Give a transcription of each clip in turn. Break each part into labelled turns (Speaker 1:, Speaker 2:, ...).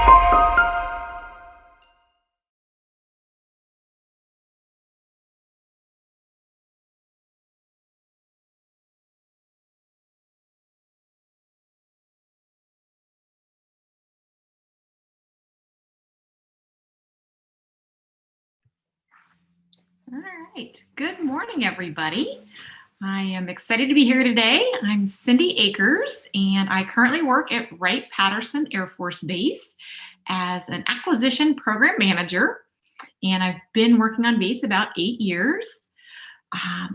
Speaker 1: All right. Good morning, everybody. I am excited to be here today. I'm Cindy Akers, and I currently work at Wright-Patterson Air Force Base as an acquisition program manager, and I've been working on base about 8 years.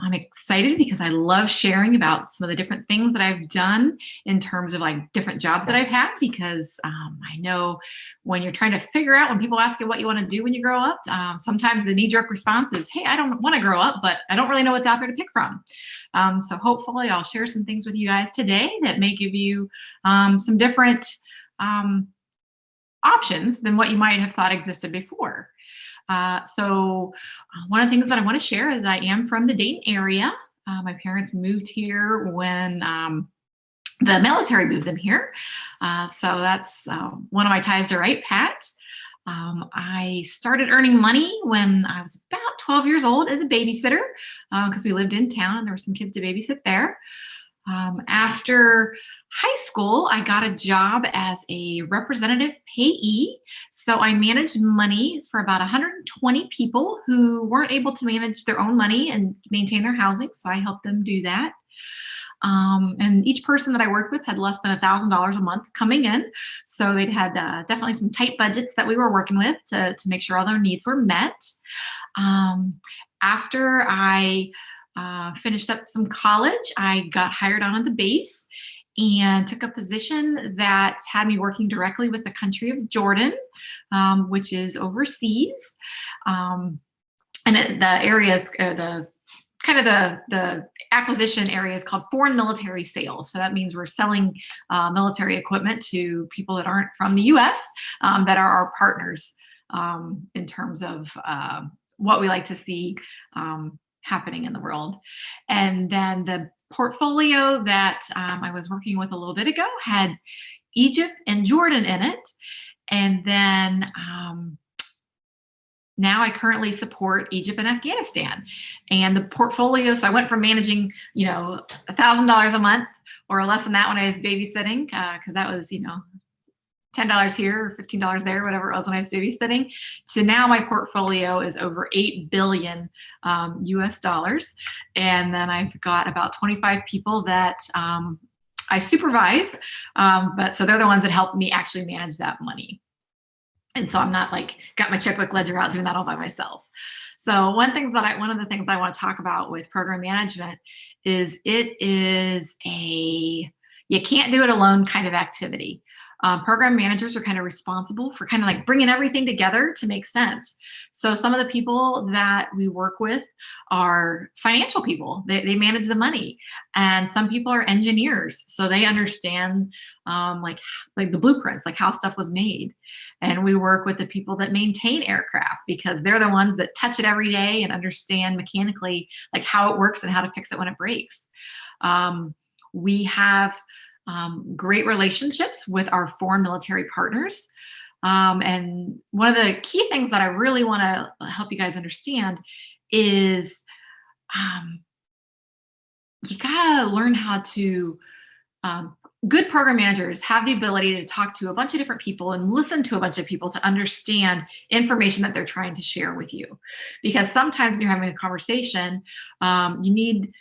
Speaker 1: I'm excited because I love sharing about some of the different things that I've done in terms of like different jobs that I've had, because I know when you're trying to figure out, when people ask you what you want to do when you grow up, sometimes the knee-jerk response is, hey, I don't want to grow up, but I don't really know what's out there to pick from. So hopefully I'll share some things with you guys today that may give you some different options than what you might have thought existed before. So one of the things that I want to share is I am from the Dayton area. My parents moved here when the military moved them here. So that's one of my ties to Wright-Pat. I started earning money when I was about 12 years old as a babysitter, because we lived in town and there were some kids to babysit there. After high school, I got a job as a representative payee. So I managed money for about 120 people who weren't able to manage their own money and maintain their housing. So I helped them do that. And each person that I worked with had less than $1,000 a month coming in. So they'd had definitely some tight budgets that we were working with to make sure all their needs were met. After I finished up some college, I got hired on at the base and took a position that had me working directly with the country of Jordan, which is overseas. And the areas, the acquisition area is called foreign military sales. So that means we're selling military equipment to people that aren't from the US, that are our partners in terms of what we like to see happening in the world. And then the portfolio that I was working with a little bit ago had Egypt and Jordan in it. And then now I currently support Egypt and Afghanistan. And the portfolio, so I went from managing, $1,000 a month or less than that when I was babysitting, because that was, $10 here or $15 there, whatever it was when I was babysitting, to now my portfolio is over 8 billion US dollars. And then I've got about 25 people that I supervise, but so they're the ones that help me actually manage that money. And so I'm not like got my checkbook ledger out doing that all by myself. So one of the things I want to talk about with program management is it is you can't do it alone kind of activity. Program managers are kind of responsible for kind of like bringing everything together to make sense. So some of the people that we work with are financial people. They manage the money, and some people are engineers, so they understand like the blueprints, like how stuff was made. And we work with the people that maintain aircraft, because they're the ones that touch it every day and understand mechanically like how it works and how to fix it when it breaks. We have great relationships with our foreign military partners. And one of the key things that I really want to help you guys understand is you gotta learn how to, good program managers have the ability to talk to a bunch of different people and listen to a bunch of people to understand information that they're trying to share with you. Because sometimes when you're having a conversation, you need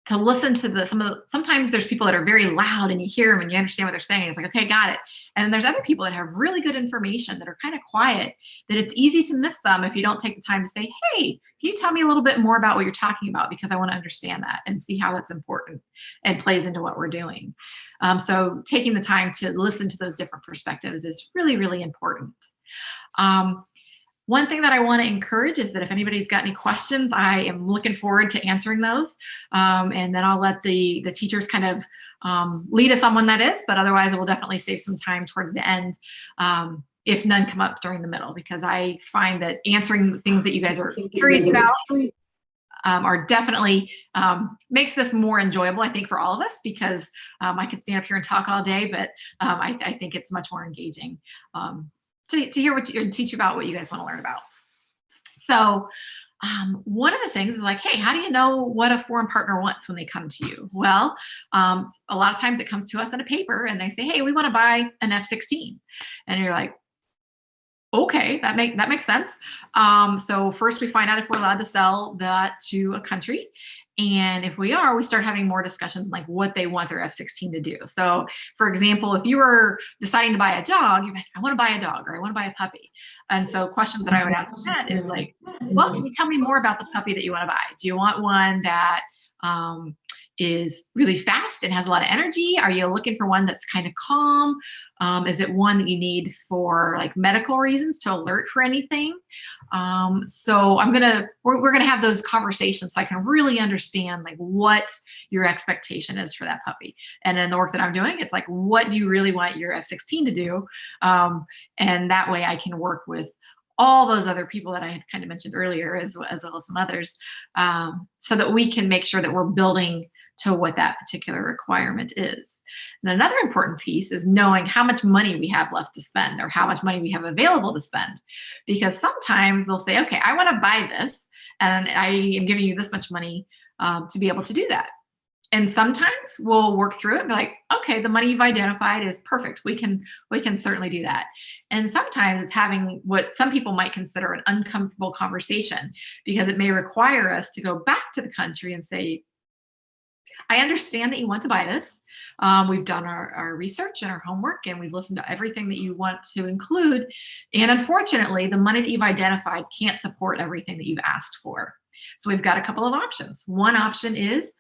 Speaker 1: to listen to sometimes there's people that are very loud and you hear them and you understand what they're saying. It's like, okay, got it. And then there's other people that have really good information that are kind of quiet, that it's easy to miss them if you don't take the time to say, hey, can you tell me a little bit more about what you're talking about? Because I want to understand that and see how that's important and plays into what we're doing. So taking the time to listen to those different perspectives is really, really important. One thing that I want to encourage is that if anybody's got any questions, I am looking forward to answering those. And then I'll let the teachers kind of lead us on when that is, but otherwise we'll definitely save some time towards the end if none come up during the middle, because I find that answering things that you guys are curious about are definitely makes this more enjoyable, I think, for all of us, because I could stand up here and talk all day, but I think it's much more engaging to hear what you and teach you about what you guys want to learn about. So one of the things is like, hey, how do you know what a foreign partner wants when they come to you? Well, a lot of times it comes to us in a paper and they say, hey, we want to buy an F-16. And you're like, okay, that makes sense. So first we find out if we're allowed to sell that to a country. And if we are, we start having more discussions like what they want their F-16 to do. So for example, if you were deciding to buy a dog, you're like, I want to buy a dog or I want to buy a puppy. And so questions that I would ask that is like, well, can you tell me more about the puppy that you want to buy? Do you want one that is really fast and has a lot of energy? Are you looking for one that's kind of calm? Is it one that you need for like medical reasons to alert for anything? So we're gonna have those conversations so I can really understand like what your expectation is for that puppy. And in the work that I'm doing, it's like, what do you really want your F-16 to do? And that way I can work with all those other people that I had kind of mentioned earlier, as well as some others, so that we can make sure that we're building to what that particular requirement is. And another important piece is knowing how much money we have left to spend or how much money we have available to spend. Because sometimes they'll say, okay, I want to buy this and I am giving you this much money to be able to do that. And sometimes we'll work through it and be like, okay, the money you've identified is perfect. We can certainly do that. And sometimes it's having what some people might consider an uncomfortable conversation, because it may require us to go back to the country and say, I understand that you want to buy this. We've done our research and our homework, and we've listened to everything that you want to include. And unfortunately, the money that you've identified can't support everything that you've asked for. So we've got a couple of options. One option is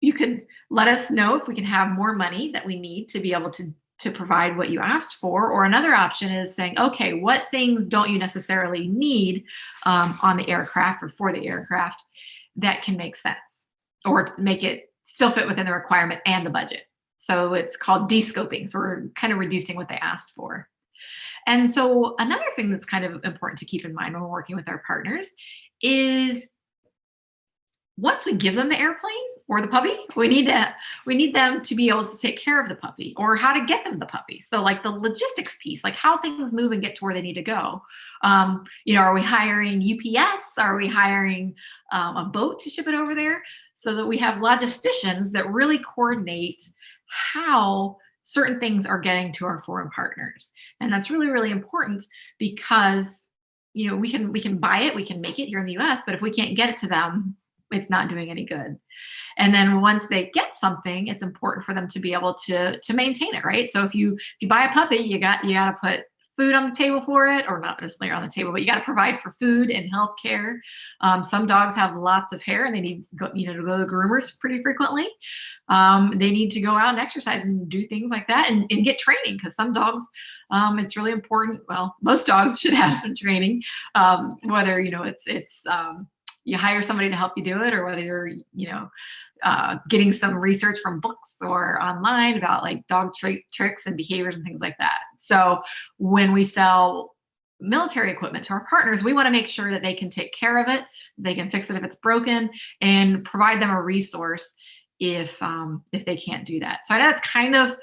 Speaker 1: you could let us know if we can have more money that we need to be able to provide what you asked for. Or another option is saying, okay, what things don't you necessarily need on the aircraft or for the aircraft that can make sense or make it still fit within the requirement and the budget. So it's called de-scoping. So we're kind of reducing what they asked for. And so another thing that's kind of important to keep in mind when we're working with our partners is once we give them the airplane or the puppy, we need them to be able to take care of the puppy or how to get them the puppy. So like the logistics piece, like how things move and get to where they need to go. Are we hiring UPS? Are we hiring a boat to ship it over there? So that we have logisticians that really coordinate how certain things are getting to our foreign partners. And that's really, really important because, we can buy it, we can make it here in the US, but if we can't get it to them, it's not doing any good. And then once they get something, it's important for them to be able to maintain it, right? So if you buy a puppy, you got to put food on the table for it, or not necessarily on the table, but you got to provide for food and health care. Some dogs have lots of hair and they need to go to the groomers pretty frequently. They need to go out and exercise and do things like that and get training, because some dogs, it's really important. Well, most dogs should have some training, whether, it's you hire somebody to help you do it, or whether you're, getting some research from books or online about like dog tricks and behaviors and things like that. So when we sell military equipment to our partners, we want to make sure that they can take care of it, they can fix it if it's broken, and provide them a resource if they can't do that. So I know that's kind of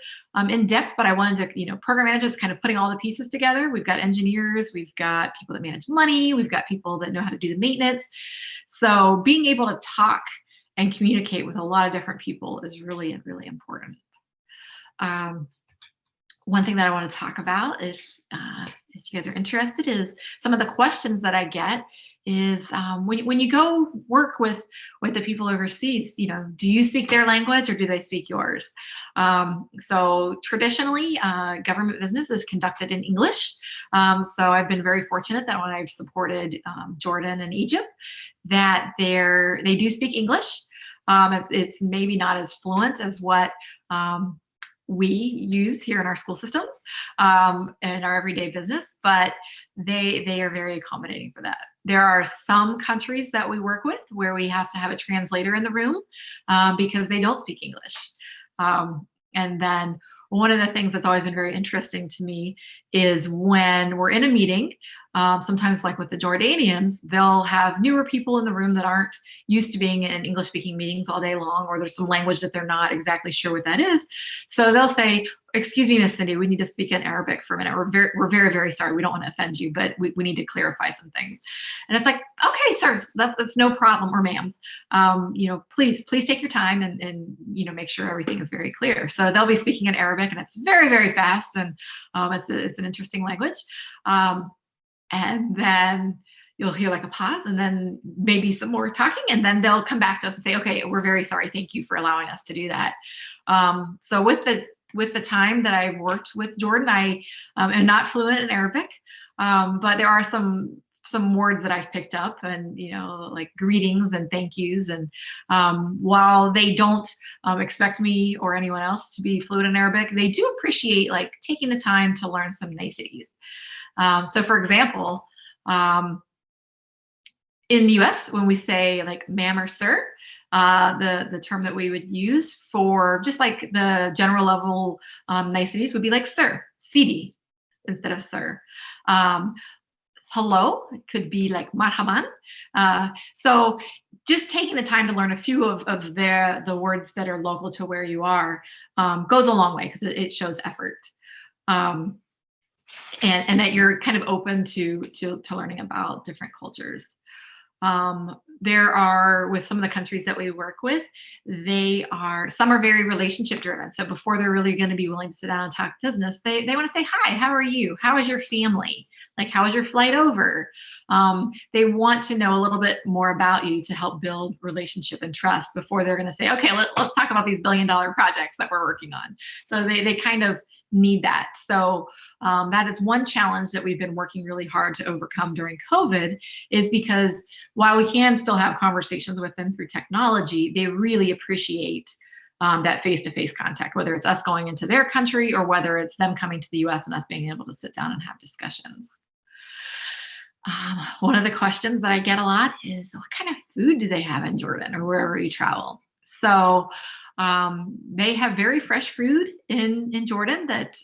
Speaker 1: in depth, but I wanted to, program management's kind of putting all the pieces together. We've got engineers, we've got people that manage money, we've got people that know how to do the maintenance. So being able to talk and communicate with a lot of different people is really, really important. One thing that I want to talk about, if you guys are interested, is some of the questions that I get is when you go work with the people overseas, do you speak their language or do they speak yours? So traditionally, government business is conducted in English. So I've been very fortunate that when I've supported Jordan and Egypt, that they do speak English. It's maybe not as fluent as what we use here in our school systems and our everyday business, but they are very accommodating for that. There are some countries that we work with where we have to have a translator in the room because they don't speak English. And then one of the things that's always been very interesting to me is when we're in a meeting sometimes like with the Jordanians, they'll have newer people in the room that aren't used to being in English speaking meetings all day long, or there's some language that they're not exactly sure what that is. So they'll say, excuse me, Miss Cindy, we need to speak in Arabic for a minute. We're very, very sorry. We don't want to offend you, but we need to clarify some things. And it's like, okay, sirs, that's no problem, or ma'ams. Please take your time and make sure everything is very clear. So they'll be speaking in Arabic, and it's very, very fast, and it's an interesting language. And then you'll hear like a pause, and then maybe some more talking, and then they'll come back to us and say, okay, we're very sorry. Thank you for allowing us to do that. So with the time that I've worked with Jordan, I am not fluent in Arabic, but there are some words that I've picked up, and like greetings and thank yous. And while they don't expect me or anyone else to be fluent in Arabic, they do appreciate like taking the time to learn some niceties. So for example, in the US, when we say like ma'am or sir, the term that we would use for just like the general level niceties would be like sir, Sidi, instead of sir. Hello, it could be like marhaban. So just taking the time to learn a few of the words that are local to where you are goes a long way, because it shows effort. And that you're kind of open to learning about different cultures. There are, with some of the countries that we work with, some are very relationship driven. So before they're really going to be willing to sit down and talk business, they want to say, hi, how are you? How is your family? Like, how was your flight over? They want to know a little bit more about you to help build relationship and trust before they're going to say, okay, let's talk about these billion-dollar projects that we're working on. So they kind of need that. So that is one challenge that we've been working really hard to overcome during COVID, is because while we can still have conversations with them through technology, they really appreciate that face-to-face contact, whether it's us going into their country or whether it's them coming to the US and us being able to sit down and have discussions. One of the questions that I get a lot is, what kind of food do they have in Jordan or wherever you travel? So they have very fresh food in Jordan that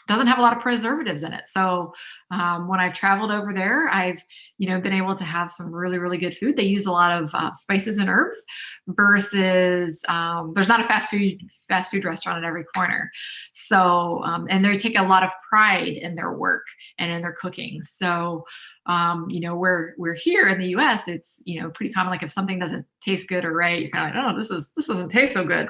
Speaker 1: doesn't have a lot of preservatives in it. So when I've traveled over there, I've been able to have some really, really good food. They use a lot of spices and herbs versus there's not a fast food restaurant at every corner. So and they take a lot of pride in their work and in their cooking. So we're here in the US, it's pretty common, like if something doesn't taste good or right, you're kind of like, oh, this doesn't taste so good.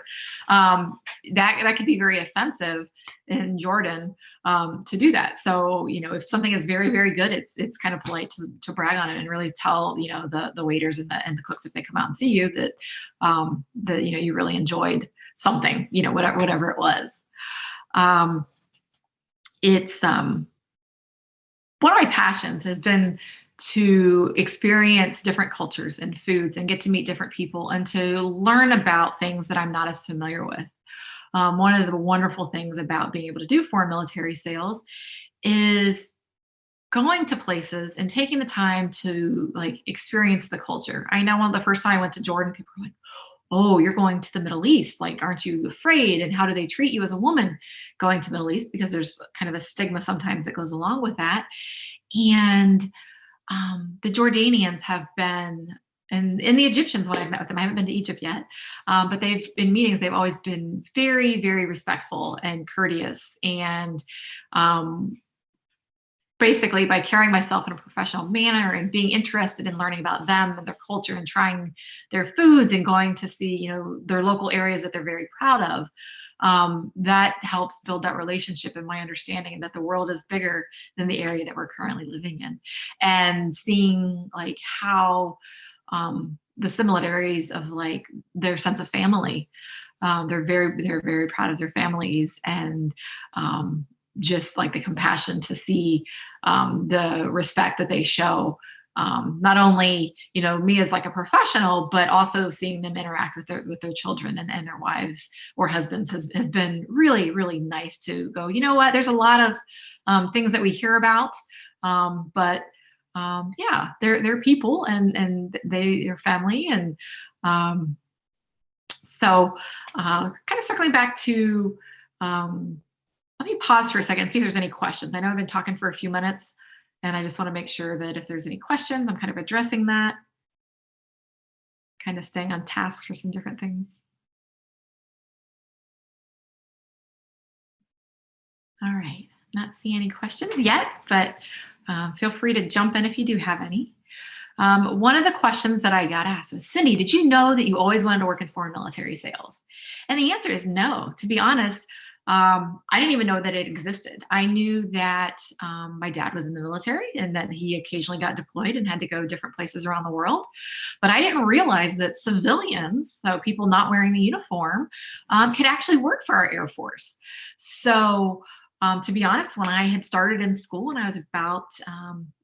Speaker 1: That could be very offensive in Jordan to do that. So if something is very, very good, it's kind of polite to brag on it and really tell the waiters and the cooks, if they come out and see you, that you really enjoyed something, whatever it was. It's one of my passions has been to experience different cultures and foods and get to meet different people and to learn about things that I'm not as familiar with. One of the wonderful things about being able to do foreign military sales is going to places and taking the time to like experience the culture. I know the first time I went to Jordan, people were like, oh, you're going to the Middle East. Like, aren't you afraid? And how do they treat you as a woman going to the Middle East? Because there's kind of a stigma sometimes that goes along with that. And the Jordanians have been, and the Egyptians, when I've met with them, I haven't been to Egypt yet, but they've in meetings, they've always been very, very respectful and courteous. And basically, by carrying myself in a professional manner and being interested in learning about them and their culture and trying their foods and going to see, their local areas that they're very proud of, that helps build that relationship and my understanding that the world is bigger than the area that we're currently living in, and seeing like how the similarities of like their sense of family. They're very proud of their families, and just like the compassion to see the respect that they show, not only me as like a professional, but also seeing them interact with their children and their wives or husbands has been really, really nice to go, what, there's a lot of things that we hear about, but yeah, they're people and they're family. And so kind of circling back to let me pause for a second and see if there's any questions. I know I've been talking for a few minutes. And I just want to make sure that if there's any questions, I'm kind of addressing that, kind of staying on task for some different things. All right, not seeing any questions yet, but feel free to jump in if you do have any. One of the questions that I got asked was, Cindy, did you know that you always wanted to work in foreign military sales? And the answer is no. To be honest, I didn't even know that it existed. I knew that my dad was in the military and that he occasionally got deployed and had to go different places around the world. But I didn't realize that civilians, so people not wearing the uniform, could actually work for our Air Force. So to be honest, when I had started in school and I was about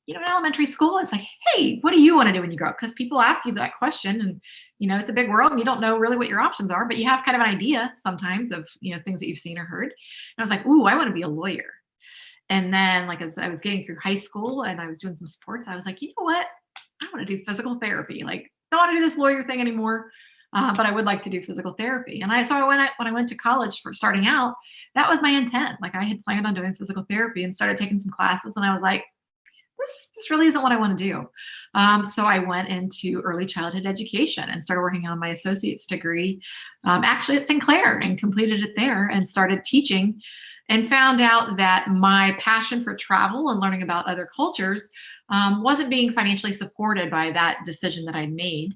Speaker 1: in elementary school, it's like, hey, what do you want to do when you grow up? Because people ask you that question, and it's a big world, and you don't know really what your options are, but you have kind of an idea sometimes of things that you've seen or heard. And I was like, ooh, I want to be a lawyer. And then, like, as I was getting through high school and I was doing some sports, I was like, you know what? I want to do physical therapy. Like, don't want to do this lawyer thing anymore. But I would like to do physical therapy. And when I went to college for starting out, that was my intent. Like, I had planned on doing physical therapy and started taking some classes, and I was like, this really isn't what I want to do. So I went into early childhood education and started working on my associate's degree, actually at Sinclair, and completed it there and started teaching, and found out that my passion for travel and learning about other cultures wasn't being financially supported by that decision that I'd made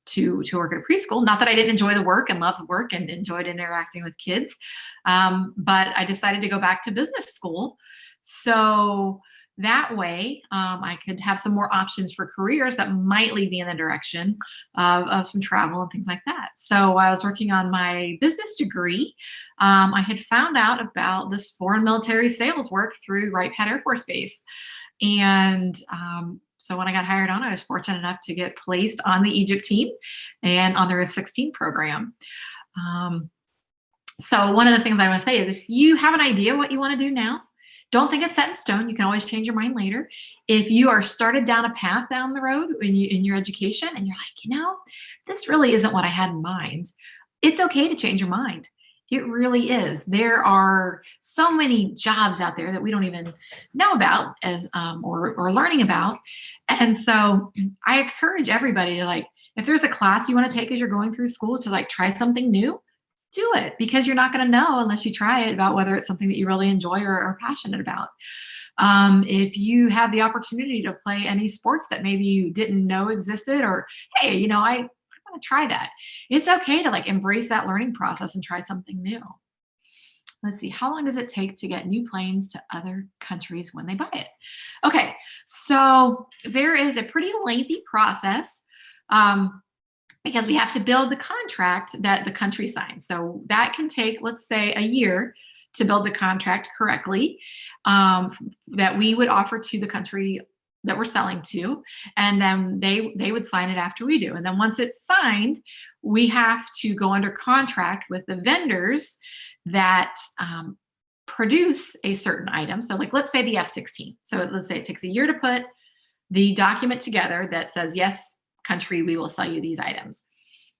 Speaker 1: to work at a preschool. Not that I didn't enjoy the work and love the work and enjoyed interacting with kids, but I decided to go back to business school. So that way, I could have some more options for careers that might lead me in the direction of some travel and things like that. So while I was working on my business degree, I had found out about this foreign military sales work through Wright-Patt Air Force Base. And so when I got hired on, I was fortunate enough to get placed on the Egypt team and on their F-16 program. So one of the things I want to say is, if you have an idea what you want to do now, don't think it's set in stone. You can always change your mind later. If you are started down a path down the road in your education and you're like, this really isn't what I had in mind, it's okay to change your mind. It really is. There are so many jobs out there that we don't even know about or learning about. And so I encourage everybody to, if there's a class you want to take as you're going through school, to try something new. Do it, because you're not going to know unless you try it about whether it's something that you really enjoy or are passionate about. If you have the opportunity to play any sports that maybe you didn't know existed, or hey, I want to try that. It's okay to embrace that learning process and try something new. Let's see, how long does it take to get new planes to other countries when they buy it? Okay, so there is a pretty lengthy process. Because we have to build the contract that the country signs. So that can take, let's say, a year to build the contract correctly, that we would offer to the country that we're selling to, and then they would sign it after we do. And then once it's signed, we have to go under contract with the vendors that produce a certain item. So let's say the F-16. So let's say it takes a year to put the document together that says, yes, country, we will sell you these items.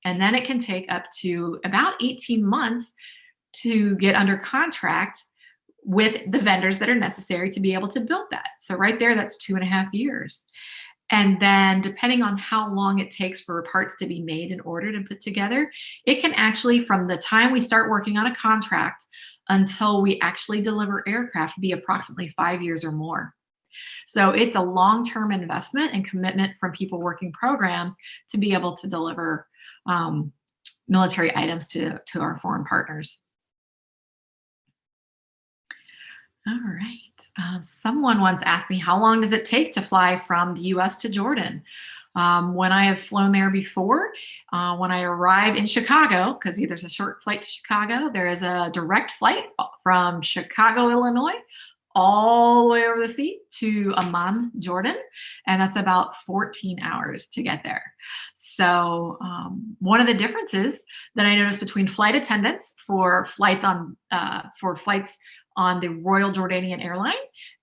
Speaker 1: And then it can take up to about 18 months to get under contract with the vendors that are necessary to be able to build that. So right there, that's 2.5 years. And then depending on how long it takes for parts to be made and ordered and put together, it can actually, from the time we start working on a contract until we actually deliver aircraft, be approximately 5 years or more. So it's a long-term investment and commitment from people working programs to be able to deliver military items to our foreign partners. All right. Someone once asked me, how long does it take to fly from the US to Jordan? When I have flown there before, when I arrived in Chicago, because there's a short flight to Chicago, there is a direct flight from Chicago, Illinois, all the way over the sea to Amman, Jordan, and that's about 14 hours to get there. So one of the differences that I noticed between flight attendants for flights on the Royal Jordanian Airline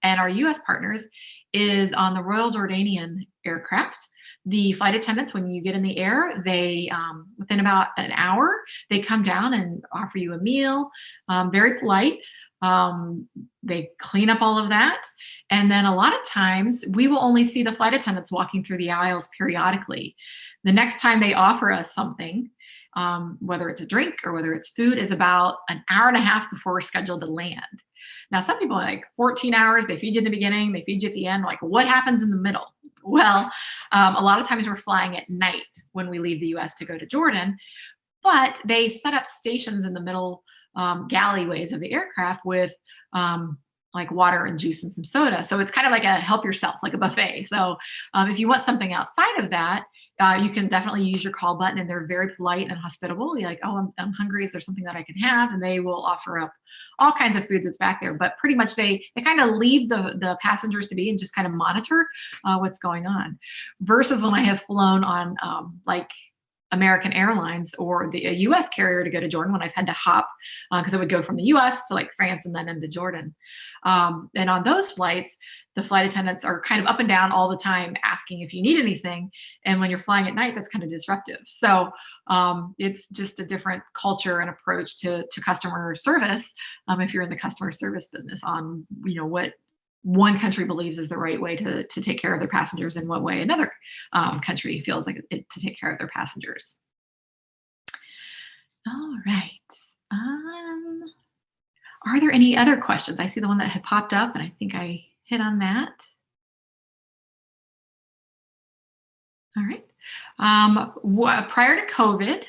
Speaker 1: and our U.S. partners is on the Royal Jordanian aircraft. The flight attendants, when you get in the air, they within about an hour, they come down and offer you a meal, very polite. They clean up all of that, And then a lot of times we will only see the flight attendants walking through the aisles periodically. The next time they offer us something, whether it's a drink or whether it's food, is about an hour and a half before we're scheduled to land. Now, some people are like 14 hours, they feed you in the beginning, they feed you at the end. Like, what happens in the middle? Well, a lot of times we're flying at night when we leave the US to go to Jordan, but they set up stations in the middle galleyways of the aircraft with like water and juice and some soda. So it's kind of like a help yourself, like a buffet. So if you want something outside of that, you can definitely use your call button, and they're very polite and hospitable. You're like, oh, I'm hungry. Is there something that I can have? And they will offer up all kinds of food that's back there. But pretty much they kind of leave the passengers to be and just kind of monitor what's going on. Versus when I have flown on like American Airlines or a US carrier to go to Jordan, when I've had to hop, because I would go from the US to like France and then into Jordan. And on those flights, the flight attendants are kind of up and down all the time asking if you need anything. And when you're flying at night, that's kind of disruptive. So it's just a different culture and approach to customer service if you're in the customer service business, on what one country believes is the right way to take care of their passengers, and what way another country feels like it to take care of their passengers. All right. Are there any other questions? I see the one that had popped up, and I think I hit on that. All right. Prior to COVID,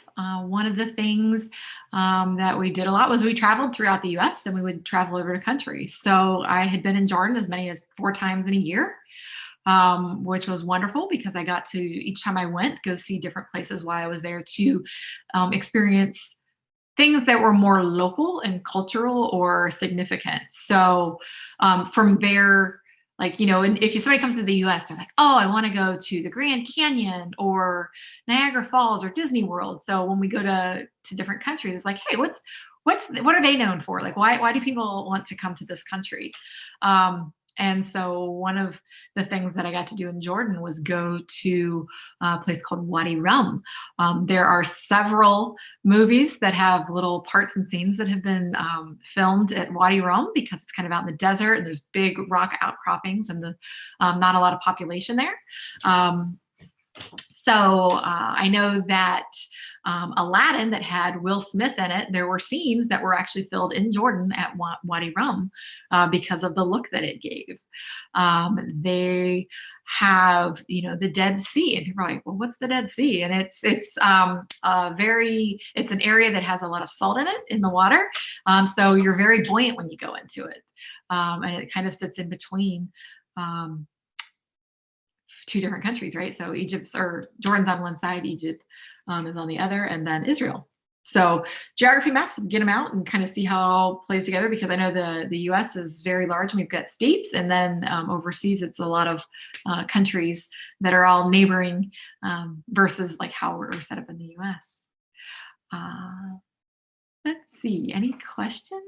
Speaker 1: one of the things that we did a lot was we traveled throughout the US, and we would travel over to countries. So I had been in Jordan as many as 4 times in a year, which was wonderful because I got to, each time I went, go see different places while I was there to experience things that were more local and cultural or significant. So from there, like, and if somebody comes to the US, they're like, oh, I want to go to the Grand Canyon or Niagara Falls or Disney World. So when we go to different countries, it's like, hey, what are they known for? Like, why do people want to come to this country? And so one of the things that I got to do in Jordan was go to a place called Wadi Rum. There are several movies that have little parts and scenes that have been filmed at Wadi Rum, because it's kind of out in the desert and there's big rock outcroppings and not a lot of population there. So I know that Aladdin, that had Will Smith in it, there were scenes that were actually filmed in Jordan at Wadi Rum because of the look that it gave. They have, the Dead Sea, and people are like, well, what's the Dead Sea? And it's an area that has a lot of salt in it, in the water. So you're very buoyant when you go into it. And it kind of sits in between 2 different countries, right? So Jordan's on one side, Egypt is on the other, and then Israel. So geography maps, get them out and kind of see how it all plays together, because I know the US is very large and we've got states, and then overseas it's a lot of countries that are all neighboring versus like how we're set up in the US. Let's see, any questions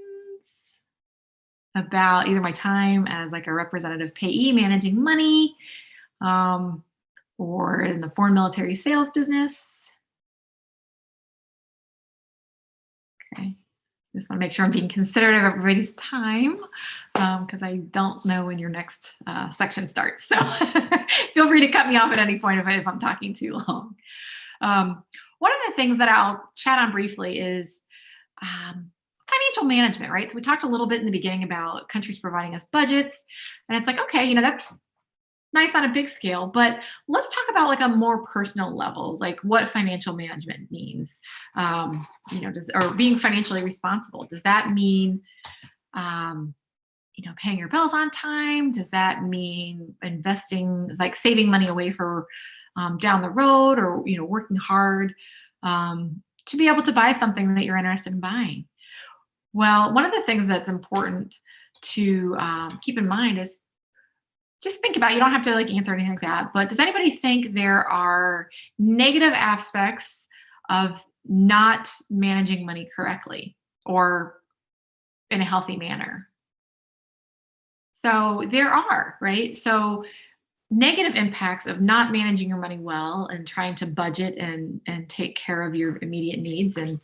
Speaker 1: about either my time as like a representative payee managing money, or in the foreign military sales business? Okay, just want to make sure I'm being considerate of everybody's time, because I don't know when your next section starts. So feel free to cut me off at any point if I'm talking too long. One of the things that I'll chat on briefly is financial management, right? So we talked a little bit in the beginning about countries providing us budgets, and it's like, okay, that's nice on a big scale, but let's talk about like a more personal level, like what financial management means. Or being financially responsible. Does that mean, paying your bills on time? Does that mean investing, like saving money away for down the road, or working hard to be able to buy something that you're interested in buying? Well, one of the things that's important to keep in mind is, just think about, you don't have to like answer anything like that, but does anybody think there are negative aspects of not managing money correctly or in a healthy manner? So there are, right? So negative impacts of not managing your money well and trying to budget and take care of your immediate needs, and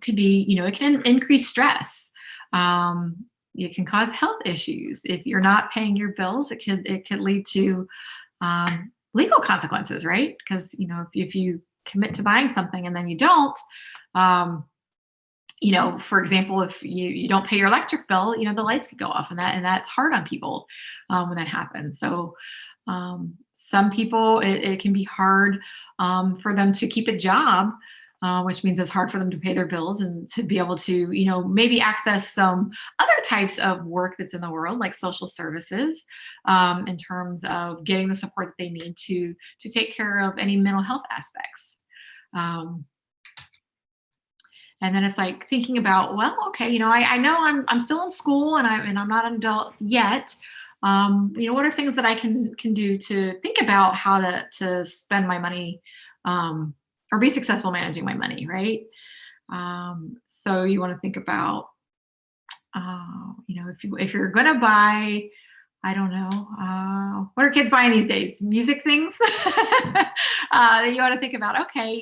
Speaker 1: could be, it can increase stress. it can cause health issues. If you're not paying your bills, it could lead to legal consequences, right? Because if you commit to buying something and then you don't, for example, if you don't pay your electric bill, the lights could go off, and that's hard on people when that happens. So some people, it can be hard for them to keep a job, which means it's hard for them to pay their bills and to be able to, maybe access some other types of work that's in the world, like social services, in terms of getting the support that they need to take care of any mental health aspects. And then it's like thinking about, well, okay, I know I'm still in school and I'm not an adult yet. What are things that I can do to think about how to spend my money, or be successful managing my money, right? So you want to think about, if you're going to buy, I don't know, what are kids buying these days? Music things. You want to think about, okay,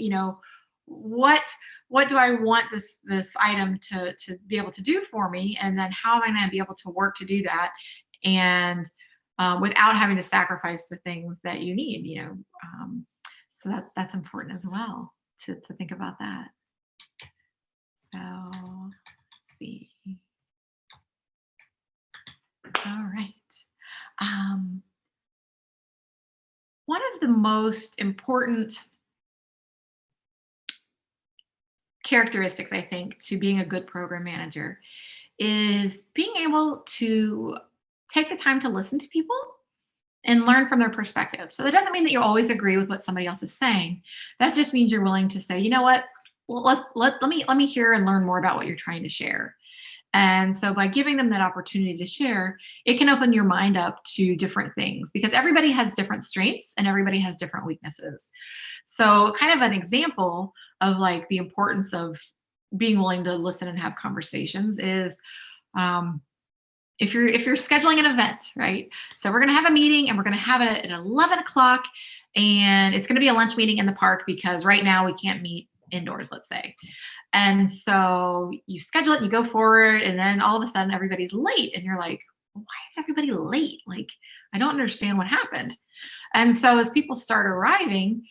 Speaker 1: what do I want this item to be able to do for me, and then how am I going to be able to work to do that, and without having to sacrifice the things that you need, so that's important as well to think about that. So let's see. All right. One of the most important characteristics, I think, to being a good program manager is being able to take the time to listen to people and learn from their perspective. So that doesn't mean that you always agree with what somebody else is saying. That just means you're willing to say, you know what, well, let me hear and learn more about what you're trying to share. And so by giving them that opportunity to share, it can open your mind up to different things, because everybody has different strengths and everybody has different weaknesses. So kind of an example of like the importance of being willing to listen and have conversations is, if you're scheduling an event, right? So we're going to have a meeting and we're going to have it at 11 o'clock, and it's going to be a lunch meeting in the park because right now we can't meet indoors, let's say. And so you schedule it and you go forward, and then all of a sudden everybody's late, and you're like, why is everybody late? Like, I don't understand what happened. And so as people start arriving,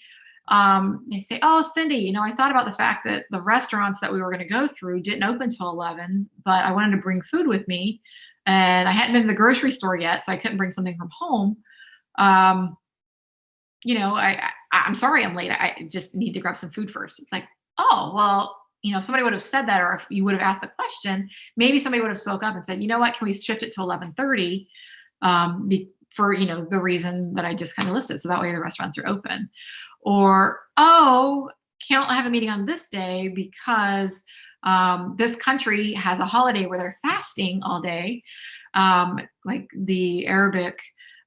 Speaker 1: they say, oh, Cindy, I thought about the fact that the restaurants that we were going to go through didn't open till 11, but I wanted to bring food with me, and I hadn't been to the grocery store yet, so I couldn't bring something from home. I'm sorry I'm late. I just need to grab some food first. It's like, oh, well, if somebody would have said that, or if you would have asked the question, maybe somebody would have spoke up and said, you know what, can we shift it to 11:30 for, the reason that I just kind of listed. So that way the restaurants are open. Or, oh, can't have a meeting on this day because this country has a holiday where they're fasting all day. Like the Arabic,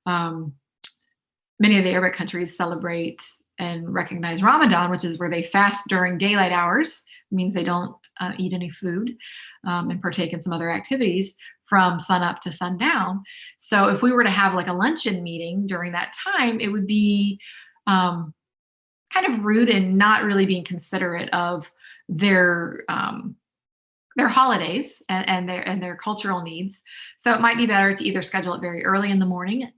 Speaker 1: many of the Arabic countries celebrate and recognize Ramadan, which is where they fast during daylight hours. It means they don't eat any food and partake in some other activities from sunup to sundown. So if we were to have like a luncheon meeting during that time, it would be kind of rude and not really being considerate of their holidays and their cultural needs. So it might be better to either schedule it very early in the morning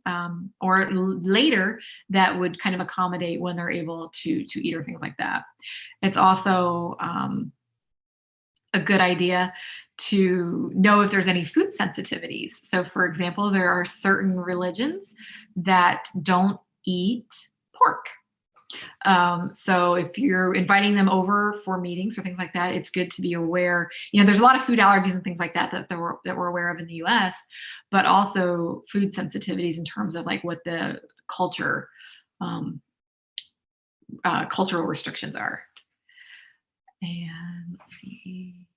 Speaker 1: or later that would kind of accommodate when they're able to eat or things like that. It's also a good idea to know if there's any food sensitivities. So for example, there are certain religions that don't eat pork. So if you're inviting them over for meetings or things like that, it's good to be aware. There's a lot of food allergies and things like that that we're aware of in the U.S., but also food sensitivities in terms of like what the cultural restrictions are. And let's see.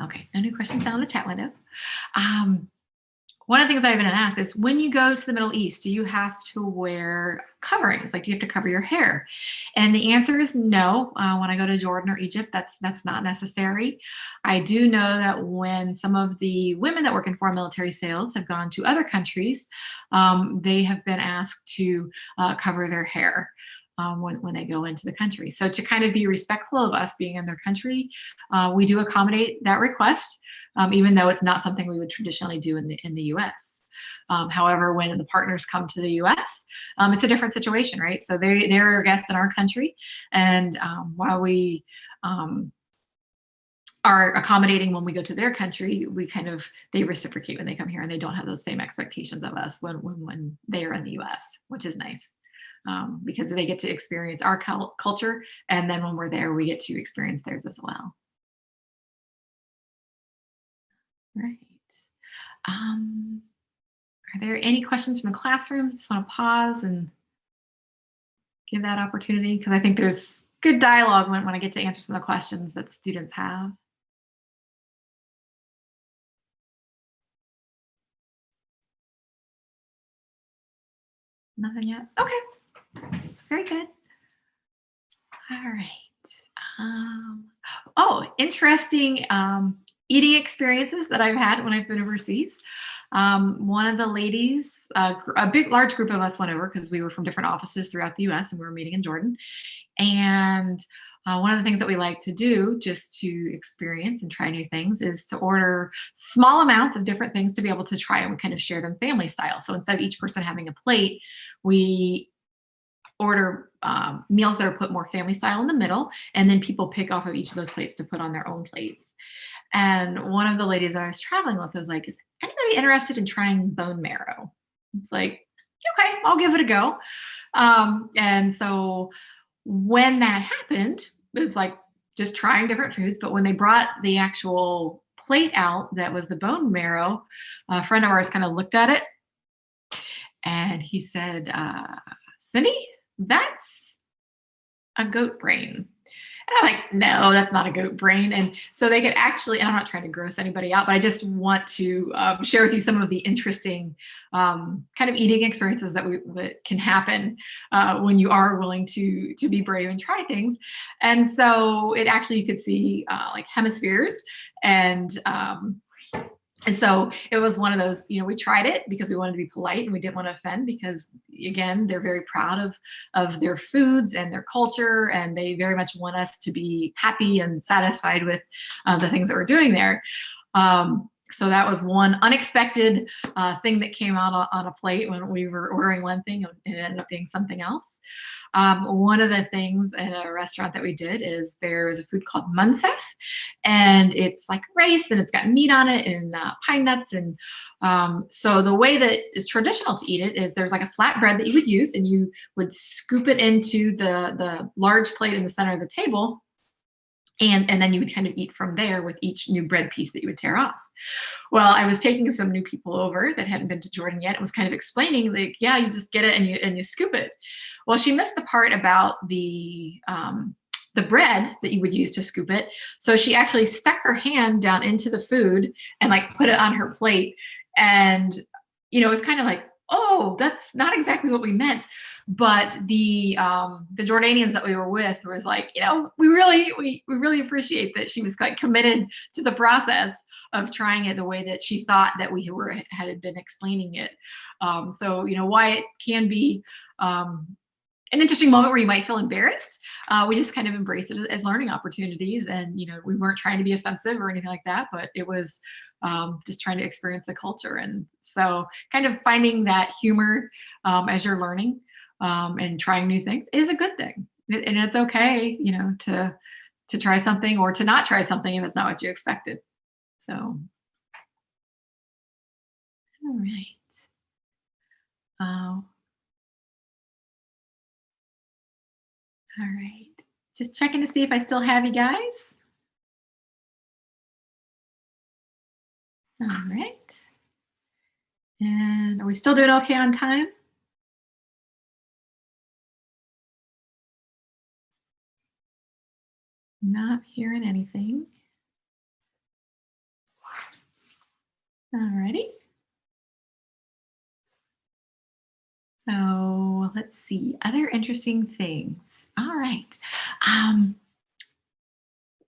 Speaker 1: Okay, no new questions down in the chat window. One of the things I've been asked is, when you go to the Middle East, do you have to wear coverings? Like, do you have to cover your hair? And the answer is no. When I go to Jordan or Egypt, that's not necessary. I do know that when some of the women that work in foreign military sales have gone to other countries, they have been asked to cover their hair. when they go into the country. So to kind of be respectful of us being in their country, we do accommodate that request, even though it's not something we would traditionally do in the U.S. However, when the partners come to the U.S., it's a different situation, right? So they're guests in our country, and while we are accommodating when we go to their country, they reciprocate when they come here, and they don't have those same expectations of us when they are in the U.S., which is nice. Because they get to experience our culture, and then when we're there, we get to experience theirs as well. Right. Are there any questions from the classrooms? Just want to pause and give that opportunity, because I think there's good dialogue when I get to answer some of the questions that students have. Nothing yet? Okay. Very good. All right. Interesting eating experiences that I've had when I've been overseas. One of the ladies, a large group of us went over because we were from different offices throughout the U.S. and we were meeting in Jordan. And one of the things that we like to do just to experience and try new things is to order small amounts of different things to be able to try, and we kind of share them family style. So instead of each person having a plate, we order meals that are put more family style in the middle, and then people pick off of each of those plates to put on their own plates. And one of the ladies that I was traveling with was like, is anybody interested in trying bone marrow? It's like, okay, I'll give it a go. And so when that happened, it was like just trying different foods. But when they brought the actual plate out that was the bone marrow, a friend of ours kind of looked at it and he said, Cindy, that's a goat brain. And I'm like, no, that's not a goat brain. And so they could actually, and I'm not trying to gross anybody out, but I just want to share with you some of the interesting kind of eating experiences that can happen when you are willing to be brave and try things. And so it actually, you could see like hemispheres, and so it was one of those, we tried it because we wanted to be polite and we didn't want to offend, because again, they're very proud of their foods and their culture, and they very much want us to be happy and satisfied with the things that we're doing there. So that was one unexpected thing that came out on a plate when we were ordering one thing and it ended up being something else. One of the things in a restaurant that we did is there is a food called munsef, and it's like rice and it's got meat on it and pine nuts. And so the way that is traditional to eat it is there's like a flat bread that you would use, and you would scoop it into the large plate in the center of the table. And then you would kind of eat from there with each new bread piece that you would tear off. Well, I was taking some new people over that hadn't been to Jordan yet and was kind of explaining, like, yeah, you just get it and you scoop it. Well, she missed the part about the bread that you would use to scoop it. So she actually stuck her hand down into the food and like put it on her plate. And, it was kind of like, oh, that's not exactly what we meant. But the Jordanians that we were with was like, we really appreciate that she was like committed to the process of trying it the way that she thought that we had been explaining it. So why it can be an interesting moment where you might feel embarrassed, we just kind of embrace it as learning opportunities, and we weren't trying to be offensive or anything like that, but it was just trying to experience the culture. And so kind of finding that humor as you're learning and trying new things is a good thing. And it's okay, to try something or to not try something if it's not what you expected. So, all right. All right. Just checking to see if I still have you guys. All right. And are we still doing okay on time? Not hearing anything. All righty. So let's see, other interesting things. All right.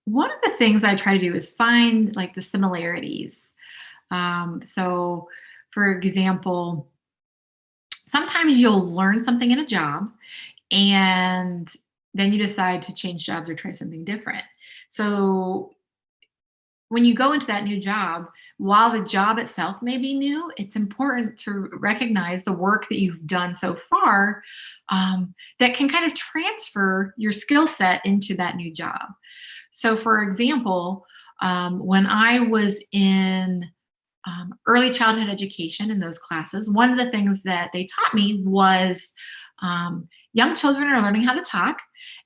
Speaker 1: One of the things I try to do is find like the similarities. So for example, sometimes you'll learn something in a job and then you decide to change jobs or try something different. So when you go into that new job, while the job itself may be new, it's important to recognize the work that you've done so far that can kind of transfer your skill set into that new job. So, for example, when I was in early childhood education in those classes, one of the things that they taught me was young children are learning how to talk,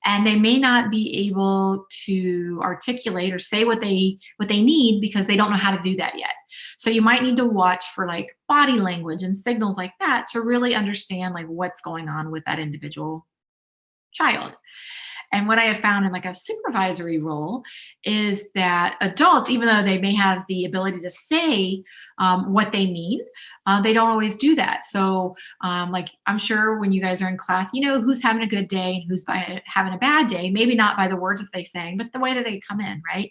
Speaker 1: and they may not be able to articulate or say what they need because they don't know how to do that yet. So you might need to watch for like body language and signals like that to really understand like what's going on with that individual child. And what I have found in like a supervisory role is that adults, even though they may have the ability to say what they mean, they don't always do that. So like I'm sure when you guys are in class, you know who's having a good day and who's having a bad day, maybe not by the words that they say, but the way that they come in, right?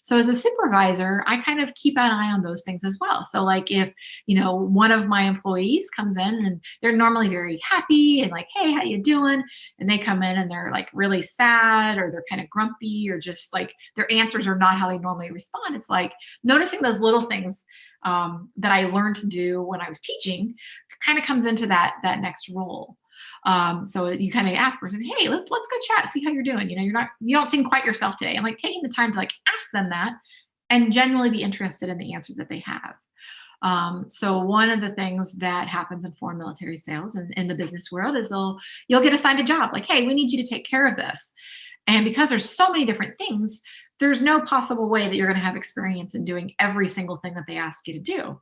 Speaker 1: So as a supervisor, I kind of keep an eye on those things as well. So like if, you know, one of my employees comes in and they're normally very happy and like, hey, how you doing? And they come in and they're like really sad or they're kind of grumpy or just like their answers are not how they normally respond. It's like noticing those little things that I learned to do when I was teaching kind of comes into that next role. So you kind of ask person, hey, let's go chat, see how you're doing. You know, you don't seem quite yourself today. And like taking the time to like ask them that and genuinely be interested in the answer that they have. So one of the things that happens in foreign military sales and in the business world is you'll get assigned a job like, hey, we need you to take care of this. And because there's so many different things, there's no possible way that you're going to have experience in doing every single thing that they ask you to do.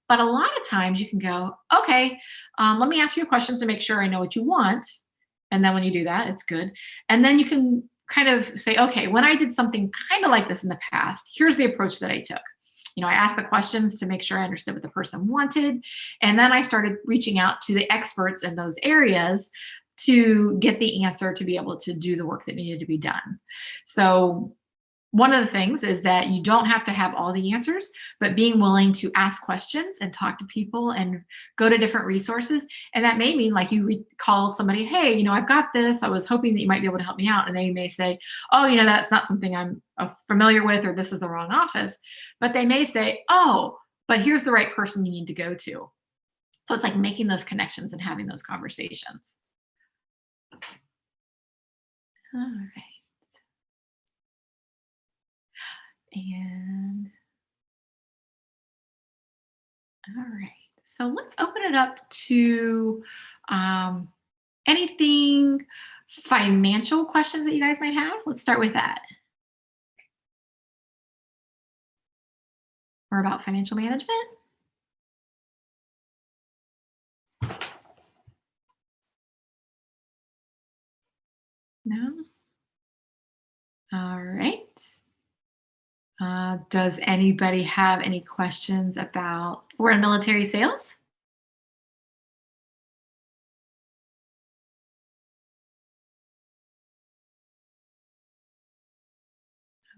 Speaker 1: But a lot of times you can go, okay, let me ask you questions to make sure I know what you want. And then when you do that, it's good. And then you can kind of say, okay, when I did something kind of like this in the past, here's the approach that I took. You know, I asked the questions to make sure I understood what the person wanted. And then I started reaching out to the experts in those areas to get the answer to be able to do the work that needed to be done. So one of the things is that you don't have to have all the answers, but being willing to ask questions and talk to people and go to different resources. And that may mean like you call somebody, hey, you know, I've got this. I was hoping that you might be able to help me out. And they may say, oh, you know, that's not something I'm familiar with, or this is the wrong office. But they may say, oh, but here's the right person you need to go to. So it's like making those connections and having those conversations. All right. And all right, so let's open it up to anything financial questions that you guys might have. Let's start with that. Or about financial management. No? All right. Does anybody have any questions about foreign military sales?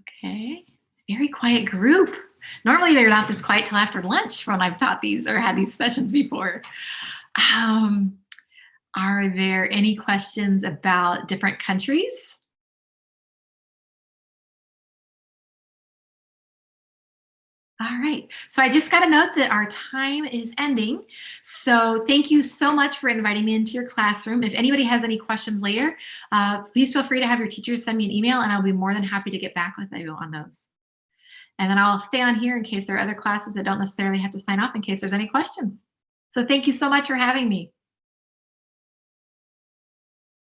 Speaker 1: Okay, very quiet group. Normally they're not this quiet till after lunch when I've taught these or had these sessions before. Are there any questions about different countries? All right, so I just got a note that our time is ending. So thank you so much for inviting me into your classroom. If anybody has any questions later, please feel free to have your teachers send me an email and I'll be more than happy to get back with you on those. And then I'll stay on here in case there are other classes that don't necessarily have to sign off in case there's any questions. So thank you so much for having me.